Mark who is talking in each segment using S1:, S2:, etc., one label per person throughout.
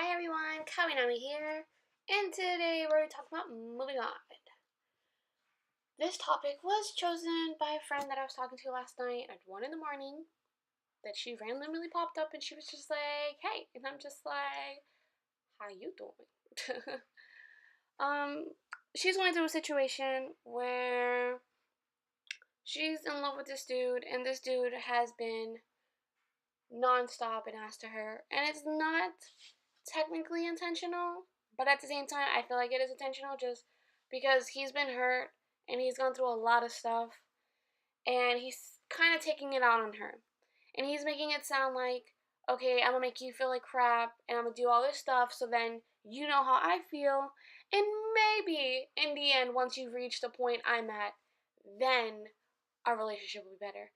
S1: Hi everyone, Kawinami here, and today we're talking about moving on. This topic was chosen by a friend that I was talking to last night at 1 in the morning, that she randomly popped up and she was just like, hey, and I'm just like, how you doing? um, she's going through a situation where she's in love with this dude, and this dude has been non-stop and asked to her, and it's not technically intentional, but at the same time I feel like it is intentional just because he's been hurt and he's gone through a lot of stuff, and he's kind of taking it out on her, and he's making it sound like, okay, I'm gonna make you feel like crap and I'm gonna do all this stuff so then you know how I feel, and maybe in the end, once you reach the point I'm at, then our relationship will be better.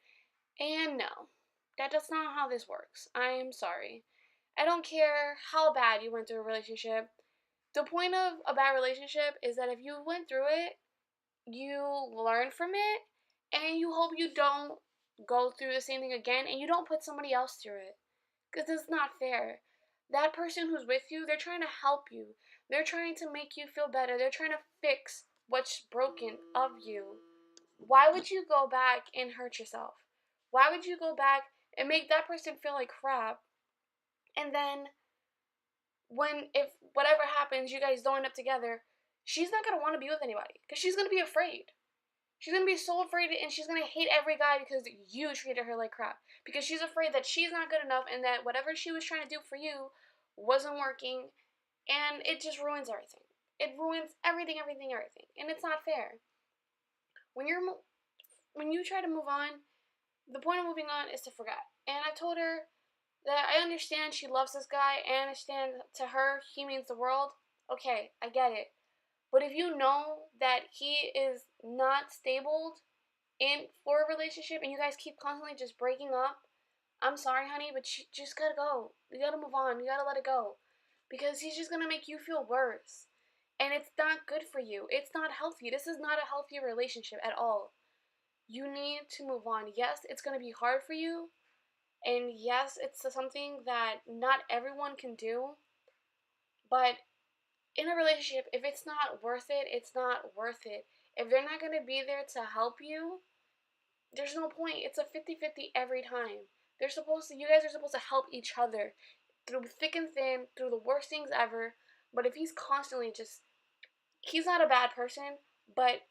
S1: And no, that does not how this works. I'm sorry. I don't care how bad you went through a relationship. The point of a bad relationship is that if you went through it, you learn from it, and you hope you don't go through the same thing again, and you don't put somebody else through it. Because it's not fair. That person who's with you, they're trying to help you. They're trying to make you feel better. They're trying to fix what's broken of you. Why would you go back and hurt yourself? Why would you go back and make that person feel like crap? And then if whatever happens, you guys don't end up together, she's not gonna want to be with anybody because she's gonna be afraid. She's gonna be so afraid, and she's gonna hate every guy because you treated her like crap. Because she's afraid that she's not good enough and that whatever she was trying to do for you wasn't working, and it just ruins everything. It ruins everything, everything, everything, and it's not fair. When when you try to move on, the point of moving on is to forget. And I told her that I understand she loves this guy. I understand to her he means the world. Okay, I get it. But if you know that he is not stable in for a relationship and you guys keep constantly just breaking up, I'm sorry, honey, but you just gotta go. You gotta move on. You gotta let it go. Because he's just gonna make you feel worse. And it's not good for you. It's not healthy. This is not a healthy relationship at all. You need to move on. Yes, it's gonna be hard for you. And yes, it's something that not everyone can do. But in a relationship, if it's not worth it, it's not worth it. If they're not going to be there to help you, there's no point. It's a 50-50 every time. You guys are supposed to help each other through thick and thin, through the worst things ever. But if he's constantly he's not a bad person, but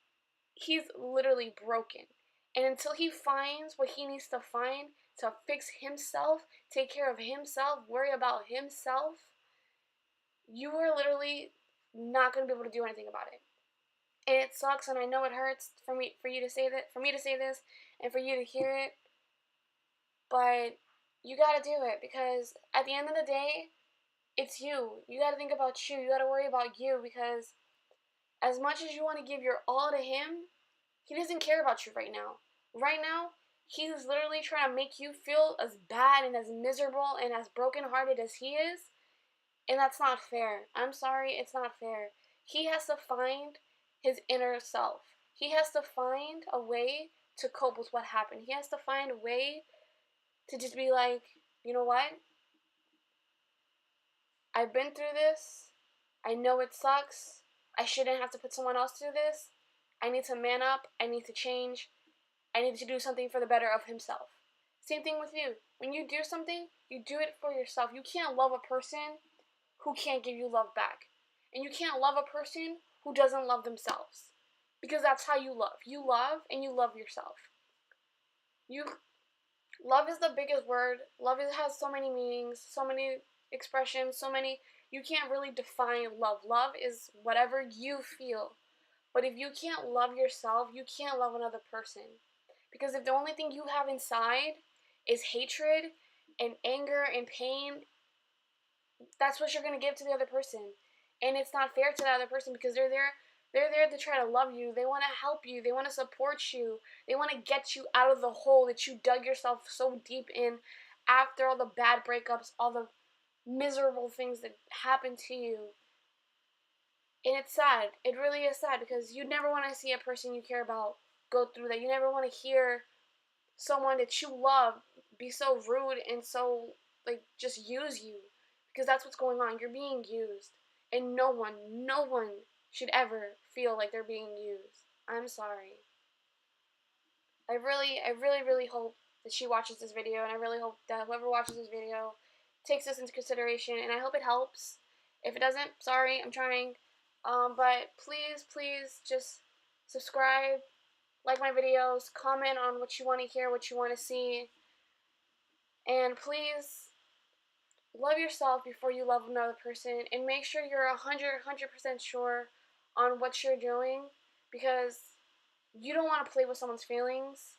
S1: he's literally broken. And until he finds what he needs to find to fix himself, take care of himself, worry about himself, you are literally not going to be able to do anything about it. And it sucks, and I know it hurts for you to say that, for me to say this, and for you to hear it. But you got to do it, because at the end of the day, it's you. You got to think about you. You got to worry about you, because as much as you want to give your all to him, he doesn't care about you right now. Right now, he's literally trying to make you feel as bad and as miserable and as brokenhearted as he is. And that's not fair. I'm sorry, it's not fair. He has to find his inner self. He has to find a way to cope with what happened. He has to find a way to just be like, you know what? I've been through this. I know it sucks. I shouldn't have to put someone else through this. I need to man up. I need to change. I need to do something for the better of himself. Same thing with you. When you do something, you do it for yourself. You can't love a person who can't give you love back. And you can't love a person who doesn't love themselves. Because that's how you love. You love and you love yourself. You Love is the biggest word. Has so many meanings, so many expressions, you can't really define love. Love is whatever you feel. But if you can't love yourself, you can't love another person. Because if the only thing you have inside is hatred and anger and pain, that's what you're going to give to the other person. And it's not fair to the other person, because they're there to try to love you. They want to help you. They want to support you. They want to get you out of the hole that you dug yourself so deep in after all the bad breakups, all the miserable things that happened to you. And it's sad. It really is sad, because you never want to see a person you care about go through that. You never want to hear someone that you love be so rude and so, like, just use you. because that's what's going on. You're being used, and no one should ever feel like they're being used. I'm sorry. I really hope that she watches this video, and I really hope that whoever watches this video takes this into consideration, and I hope it helps. If it doesn't, sorry, I'm trying. But please just subscribe, like my videos, comment on what you want to hear, what you want to see, and please love yourself before you love another person, and make sure you're 100% sure on what you're doing, because you don't want to play with someone's feelings,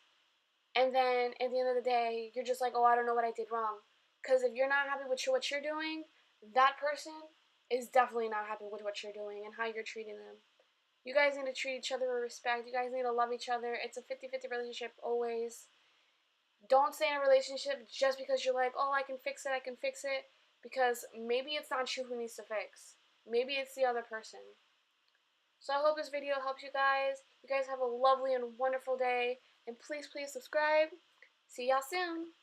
S1: and then at the end of the day, you're just like, oh, I don't know what I did wrong. Because if you're not happy with what you're doing, that person is definitely not happy with what you're doing and how you're treating them. You guys need to treat each other with respect. You guys need to love each other. It's a 50-50 relationship always. Don't stay in a relationship just because you're like, oh, I can fix it, because maybe it's not you who needs to fix. Maybe it's the other person. So I hope this video helps you guys. You guys have a lovely and wonderful day. And please subscribe. See y'all soon.